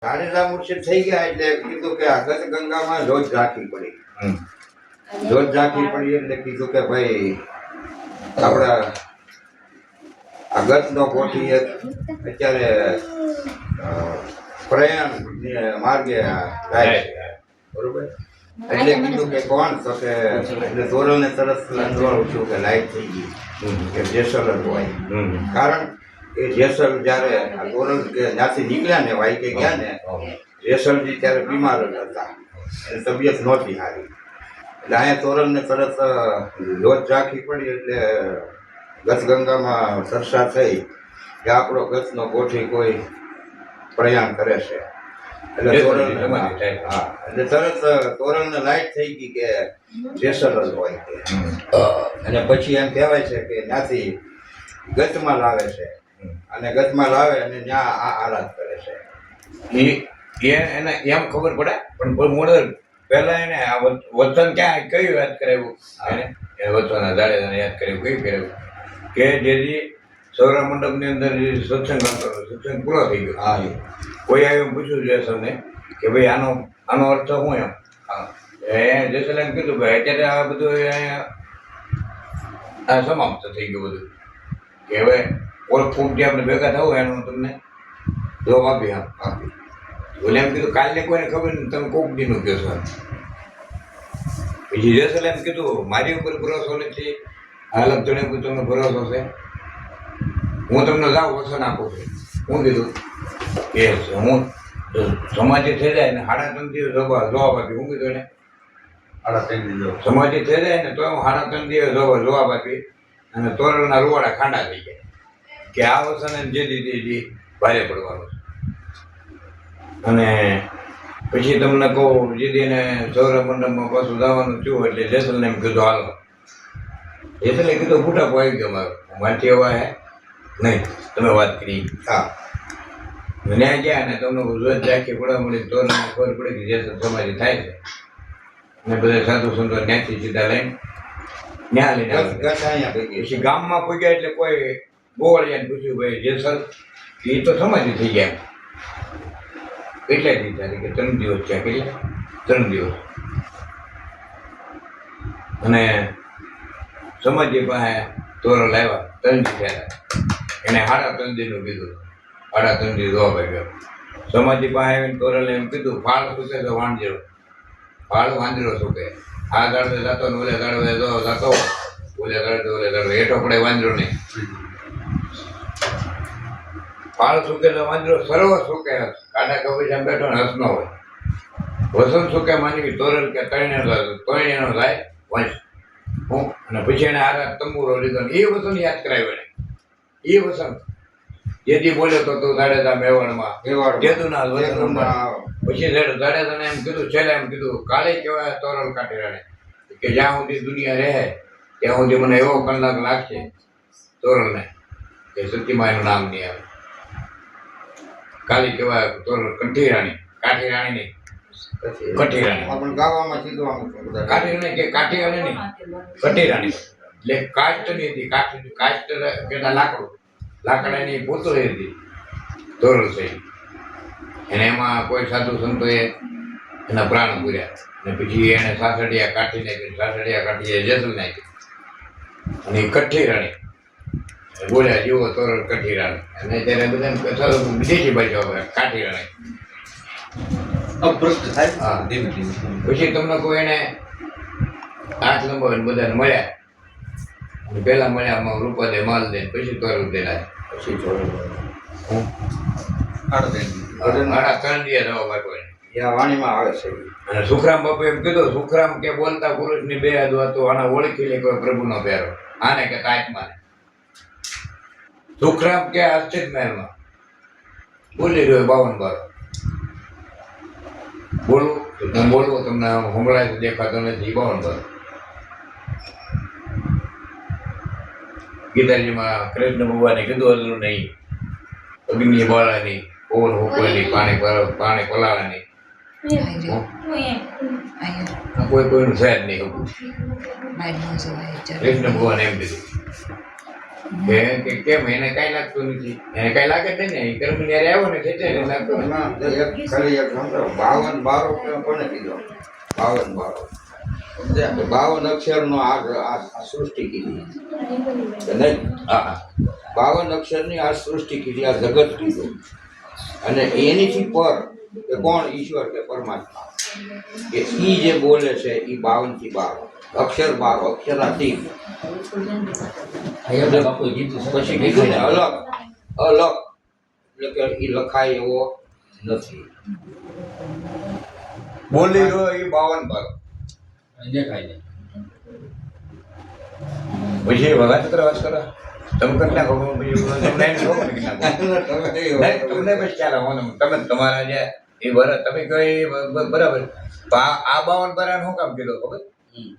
જાડેજા મુર્શિદ થઈ ગયા એટલે કીધું કે આ ગત ગંગામાં જોત રાખવી પડી. જોત રાખવી પડી એટલે કીધું કે ભાઈ આપણા આ ગતનો કોઠી અત્યારે પ્રયાણ માર્ગે જાય છે, બરોબર. એટલે કીધું કે કોણ તો કે એટલે તોરલને તરત અંદવાળું છું કે લાઈટ થઈ ગઈ કે જેસલ હોય. કારણ કે જેસલ જ્યારે આ તોરલ કે જ્યાંથી નીકળ્યા ને વાઈકે ગયા ને જેસલજી ત્યારે બીમાર જ હતા, એની તબિયત નહોતી સારી. એટલે અહીંયા તોરલને તરત લોચ રાખવી પડી એટલે ગતગંગામાં ચર્ચા થઈ કે આપણો ગતનો કોઠી કોઈ પ્રયાણ કરે છે. એટલે તોરણ હા એટલે તરત તોરણને લાઈટ થઈ ગઈ કે જેસલ જ હોય કે. અને પછી એમ કહેવાય છે કે ત્યાંથી ગતમાં લાવે છે અને ગતમાં લાવે અને ત્યાં આ આરાધ કરે છે. એને એમ ખબર પડે પણ મોડે પહેલા એને આ વચન ક્યાં કયું યાદ કરાવ્યું એને વચન જાડેજાને યાદ કરાવ્યું કયું કરાવ્યું કે જેથી સૌરા મંડપની અંદર જે સત્સંગ કરતો સત્સંગ પૂરો થઈ ગયો. હા કોઈ આવ્યું પૂછ્યું જેસલને કે ભાઈ આનો અર્થ શું એમ. જેસલે એમ કીધું ભાઈ અત્યારે આ બધું અહીંયા સમાપ્ત થઈ ગયું બધું કે હવે ઓળખૂબથી આપણે ભેગા થવું એનું તમને જવાબ આપી આપી. બોલે એમ કીધું કાલને કોઈને ખબર નહીં તમે કોક દીનું કહેશો. પછી જેસલે એમ કીધું મારી ઉપર ભરોસો નથી, અલગ જણે તમને ભરોસો છે, હું તમને જાઉં વસન આપું છું. હું કીધું કે હું સમાધિ થઈ જાય ને 3.5 દિવસ જવાબ આપી. હું કીધું એને 3.5 દિવસ સમાધિ થઈ જાય ને તો હું 3.5 દિવસ જવાબ આપી અને તોરણના રૂવાડા ખાંડા થઈ જાય કે આ વસન જે દીધી ભારે પડવાનું છે. અને પછી તમને કહું જીદીને સૌરા મંડપમાં પાછું જવાનું થયું એટલે જેસલને એમ કીધું હાલો. જેસલે કીધું ફૂટાકો આવી ગયો મારો મારથી એવા હે નહીં તમે વાત કરી. હા ન્યાય ગયા ને તમને રોજ રાખી પડવા મળી તોરણને ખબર પડી કે જેસલ સમાધિ થાય છે ને બધા સાધુ સંતો ત્યાંથી સીધા લઈને ન્યા લઈને પછી ગામમાં પૂગ્યા એટલે કોઈ ગોવાળિયાને પૂછ્યું ભાઈ જેસલ એ તો સમાધિ થઈ ગયા એટલે જ વિચારી કે 3 દિવસ થયા કેટલા 3 દિવસ. અને સમાધિ પાસે તોરણ લાવ્યા 3 દી થયા એને 3.5 દીનું કીધું 3.5 દી જવાબ આપ્યો. સમાધિ પાસે આવીને તોરલે એમ કીધું ફાળ સૂકે તો વાંજરો ફાળ વાંજરો સૂકે આ દાડે જતો ને ઓલે દાડે જતો ઓલે દાડે હેઠો પડે વાંજરો નહીં. ફાળ સૂકે તો વાંજરો સર્વ સૂકે કાઢા કબીર બેઠો ને હસનો હોય. વસન સૂકે માનવી તોરલ કે તોયણેનો થાય વંશ હું. અને પછી એને આરા તંબુરો લીધો ને એ વસન યાદ કરાવ્યો એને. એ વસન જેથી બોલ્યો તો તું જાડેજા મેવાડમાં જેતુના વસનમાં. પછી જાડેજાને એમ કીધું છેલ્લે એમ કીધું કાલે કહેવાય તોરલ કાઢી રાડે કે જ્યાં સુધી દુનિયા રહે ત્યાં સુધી મને એવો કલાક લાગશે તોરલને કે સતીમાનું નામ નહીં આવે. કાલી કહેવાય તોરલ કંઠી રાણી કાઠી રાણી નહીં કઠી રાણી પણ ગાવામાં સીધું કાઠી રાણી કે કાઠી રાણી નહીં કઠી રાણી એટલે કાષ્ટની હતી. કાષ્ટ કહેતા લાકડાની પૂતળી હતી તોરલ છે એને એમાં કોઈ સાધુ સંતોએ એના પ્રાણ પૂર્યા અને પછી એને સાસડિયા કાઢી નાખી. સાસડિયા કાઢી જેસલ નાખી અને કઠી રાણી બોલ્યા જીવો તોરલ કઠી રાણી. અને ત્યારે બધા વિદેશી ભાષા કાઠી રાણી અભ્રષ્ટ થાય. હા ધીમે ધીમે પછી તમને કોઈ એને હાથ લંબાવીને બધાને મળ્યા અને પહેલા મળ્યા રૂપા દે માલ દે પછી તોરલ દેલા પછી જોડે 3.5 દિવસ જવાબ આપ્યો. વાણીમાં આવે છે. અને સુખરામ બાપુ એમ કીધું સુખરામ કે બોલતા પુરુષની બે હાથ હતો આને ઓળખી લે કોઈ પ્રભુનો પ્યારો આને કે આત્માને. સુખરામ કે અશ્ચિત મહેલમાં બોલી રહ્યો 52 બાર બોલું હું બોલવું તમને હમણાં દેખાતો નથી 52 બાર. ગીતાજીમાં કૃષ્ણ ભગવાને કીધું હતું નહીં અગ્નિ બાળાની ઓર હોકવાની પાણી પલાળાની કોઈ કોઈનું છે જ નહીં. કૃષ્ણ ભગવાન એમ કીધું કે કેમ એને કાંઈ લાગતું નથી, એને કાંઈ લાગે જ નહીં ને, એ કર્મ જ્યારે આવ્યો ને ખેંચે ને લાગતો ને. ના, ખાલી એક સમજાવો 52 બારો કોને કીધો? 52 બારો સમજ્યા? કે 52 અક્ષરનો આ સૃષ્ટિ કીધી કે નહીં? હા 52 અક્ષરની આ સૃષ્ટિ કીધી, આ જગત કીધું. અને એનીથી પર કે કોણ? ઈશ્વર કે પરમાત્મા. કે ઈ જે બોલે છે ઈ 52 થી 12 અક્ષર 12 અક્ષરાતીત. પછી કીધું ને અલગ અલગ, એટલે કે ઈ લખાય એવો નથી. બોલી રહ્યો એ 52 બારો. પછી વાત કરો તમે કરી નાખો, પછી તમને એમ ખબર ને કે નાખો. નહીં, તમને પછી ખ્યાલ આવવાનો. તમે તમારા જે એ તમે કહો એ બરાબર. તો આ 52 બારાને શું કામ કીધું ખબર?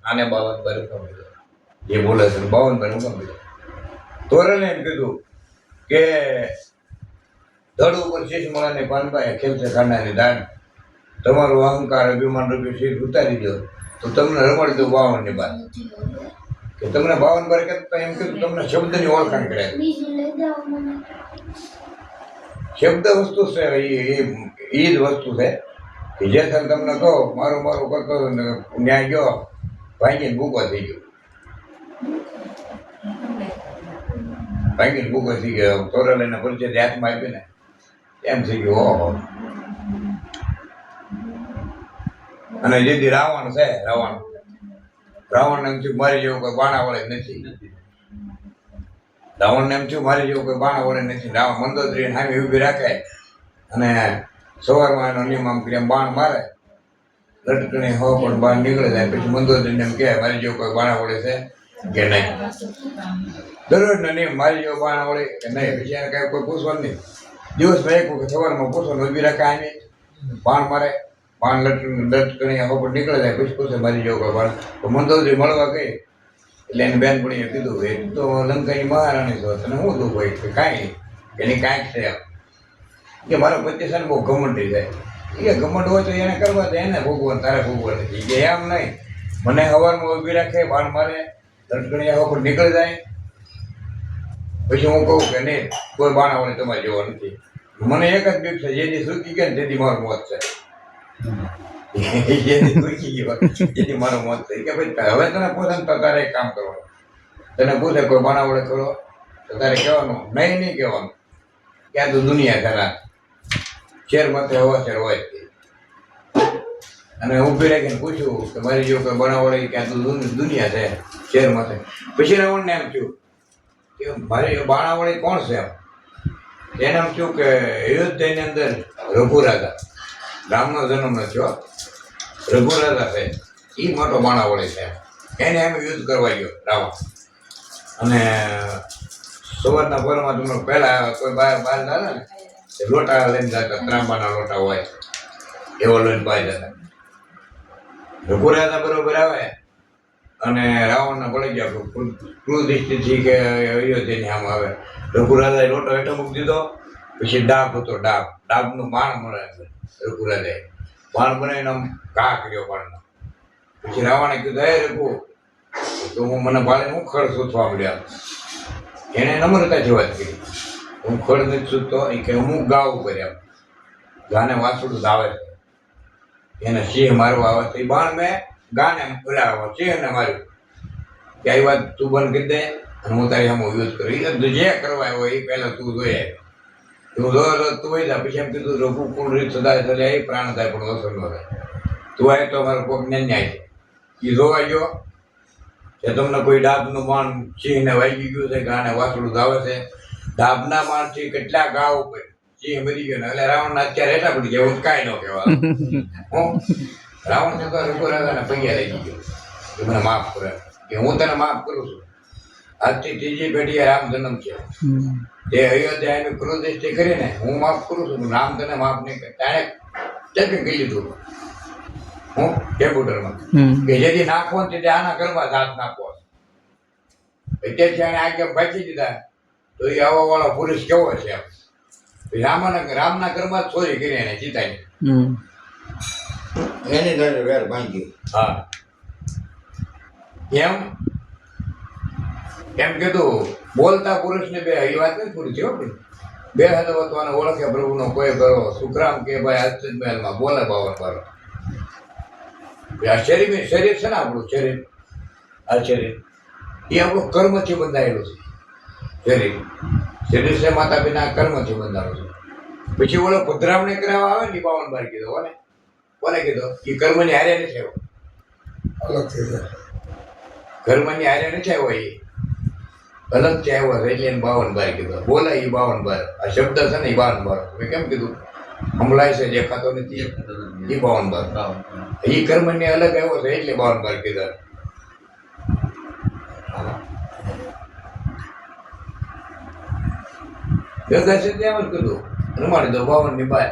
આને 52 બાર કામ કીધું? જે બોલે છે 52 બાર શું કામ કીધું? તોરણે એમ કીધું કે ધડ ઉપર શીશ મળાને પાનભાઈ ખેલશે ખાનાની દાન, તમારું અહંકાર અભિમાન રૂપી શીશ ઉતારી દો તો તમને રમણ દો 52 ની બાર. કે તમને 52 બાર કરતા એમ કીધું તમને શબ્દની ઓળખાણ કરે. શબ્દ વસ્તુ છે, એ જ વસ્તુ છે કે જે સર તમને કહો મારું કરતો ન્યાય ગયો ભાંગીને ભૂકો થઈ ગયો, ભાંગીને ભૂકો થઈ ગયો. તોરલ એના પરિચય હાથમાં આપી ને એમ થઈ ગયું ઓહો. અને જેથી રાવણ છે, રાવણ એમ થયું મારી જેવું કોઈ બાણા વળે નથી. રાવણને એમ થયું મારી જેવું કોઈ બાણા વળે નથી. રાવણ મંદોદરીને સામે ઊભી રાખે અને સવારમાં એનો નિયમ આમ કરી બાણ મારે, લટકણી હો પણ બાણ નીકળી જાય. પછી મંદોદરીને એમ કહે મારી જેવું કોઈ બાણા વળે છે કે નહીં? દરરોજનો નિયમ મારી જેવો બાણા વળે કે નહીં. પછી એને કાંઈ કોઈ પૂછવાનું નહીં. દિવસમાં એક વખત સવારમાં પૂછવાનું, ઊભી રાખે આને બાણ મારે, બાણ લટકણી હો પણ નીકળી જાય. પછી પૂછે મારી જેવું કોઈ બાણ. તો મંદોદરી મળવા ગઈ એટલે એને બેનપણીએ કીધું એ તો લંકાની મહારાણી છો, તને શું દુઃખ હોય? કે કાંઈ નહીં, એની કાંઈક છે કે મારો પતિ છે ને બહુ ઘમંડી જાય. એ ઘમંડ હોય તો એને કરવા દે, એને ભોગવવાનું તારે ભોગવવાનું. કે એમ નહીં, મને સવારમાં ઊભી રાખે બાણ મારે, લટકણી હો પણ નીકળી જાય. પછી હું કહું કે નહીં કોઈ બાણા વડે તમારે જેવો નથી. મને એક જ બીક છે, જેથી સૂકી ગયા ને તેથી મારું મોત છે. જેથી મારું મોત છે કે ભાઈ હવે તને પૂછે તો તારે એક કામ કરવાનું. તને પૂછે કોઈ બાણા વડે કરો તો તારે કહેવાનું નહીં કહેવાનું ક્યાં તો દુનિયા ખરા શેર માથે હવા શેર હોય. અને ઊભી રાખીને પૂછ્યું કે મારી જેવું કોઈ બાણા વડે ક્યાં તો દુનિયા છે શેર માથે. પછી રાવણને એમ થયું કે મારી બાણા વડે કોણ છે? એને એમ થયું કે અયોધ્યાની અંદર રઘુરાજા, રામનો જન્મ થયો, રઘુરાજા છે એ મોટો બાણા વડે છે. એને એમ યુદ્ધ કરવા ગયો રાવણ. અને સવારના પોરમાં તમે પહેલા કોઈ બહાર જતા ને લોટા લઈને જતા, ત્રાંબાના લોટા હોય એવો લઈને બહાર જતા. રઘુરાજા બરોબર આવે અને રાવણને પડી ગયા ક્રૂર દૃષ્ટિથી કે અયોધ્યાની આમ આવે. રઘુરાજાએ લોટો હેઠો મૂકી દીધો. પછી ડાબ હતો, ડાબનું બાણ મળે રઘુરાજાએ બાણ બનાવીને આમ ઘા કર્યો બાણનો. પછી રાવણે કીધું હે રઘુ તો હું મને બાળે હું ખડ શોધવા મળ્યા. એને નમ્રતાથી વાત કરી, હું ખડ નથી શોધતો કે હું ગાવું કર્યા. ગાને વાસુડું ધાવે છે, એને સિંહ મારવા આવે તો એ બાણ મેં ગાને બોલાવો સિંહને માર્યું કે આ વાત તું બંધ કરી દે અને હું તારી સામે યુદ્ધ કરું. એ જે કરવા હોય એ પહેલાં તું જોઈ આવ્યો. તું જોયો તું હોય જા. પછી એમ કીધું રઘુ કુળ રીત સદાય સદાય એ પ્રાણ થાય પણ વસન ન થાય. તું આવે તો અમારો કોક ન્યાય છે. એ જોવા ગયો કે તમને કોઈ ડાબનું બાણ સિંહને વાગી ગયું છે, ગાને વાસળું ધાવે છે. ડાબના બાણથી કેટલા ઘા ઉપર સિંહ મરી ગયો ને એટલે રાવણના અત્યારે એટલા પડી ગયા, હું કાંઈ ન કહેવા. રાવણ તો રઘુરાજાને પૈયા લઈ ગયો કે મને માફ કરે, કે હું તને માફ કરું છું. આજથી ત્રીજી પેઢીએ રામ જન્મ છે. જે અયોધ્યા એની ક્રોધિષ્ટિ કરીને હું માફ કરું છું, રામ તને માફ નહીં કરે. તાણે ચેકિંગ કહી દીધું હું કેમ્પ્યુટરમાં કે જેથી નાખવો ને તેથી આના ઘરમાં હાથ નાખવો. અત્યારથી એને આજ્ઞા ભાગી દીધા તો એ આવા વાળો પુરુષ કેવો છે? રામના ઘરમાં જ ચોરી કરી એને જીતાઈ. એની ઘરે વેર ભાંગી. હા એમ એમ કીધું બોલતા પુરુષને બે એ વાત નથી પૂરી છે હો ભાઈ. બે હદવતવાને ઓળખે પ્રભુનો કોઈ કરો સુખરામ કે ભાઈ અચ્યુત મહેલમાં બોલે 52 બાર. આ શરીર છે ને આપણું શરીર, આ શરીર એ આપણું કર્મથી બંધાયેલું છે. શરીર છે માતા પિતા કર્મથી બંધાયેલું છે. પછી ઓલો પધરામણી કરાવવા આવે ને 52 બાર કીધો કોને કીધો એ કર્મની હારે નથી આવ્યો, અલગ થઈ જાય. કર્મની હારે નથી આવ્યો એ અલગથી આવ્યો છે એટલે એને 52 બાર કીધો. બોલે એ 52 બાર. આ શબ્દ છે ને એ 52 બાર. મેં કેમ કીધું સંભળાય છે દેખાતો નથી એ 52 બાર. એ કર્મની અલગ આવ્યો છે એટલે 52 બાર કીધા. ગંગા છે એમ જ કીધું રમાડી દો 52 ની બાર.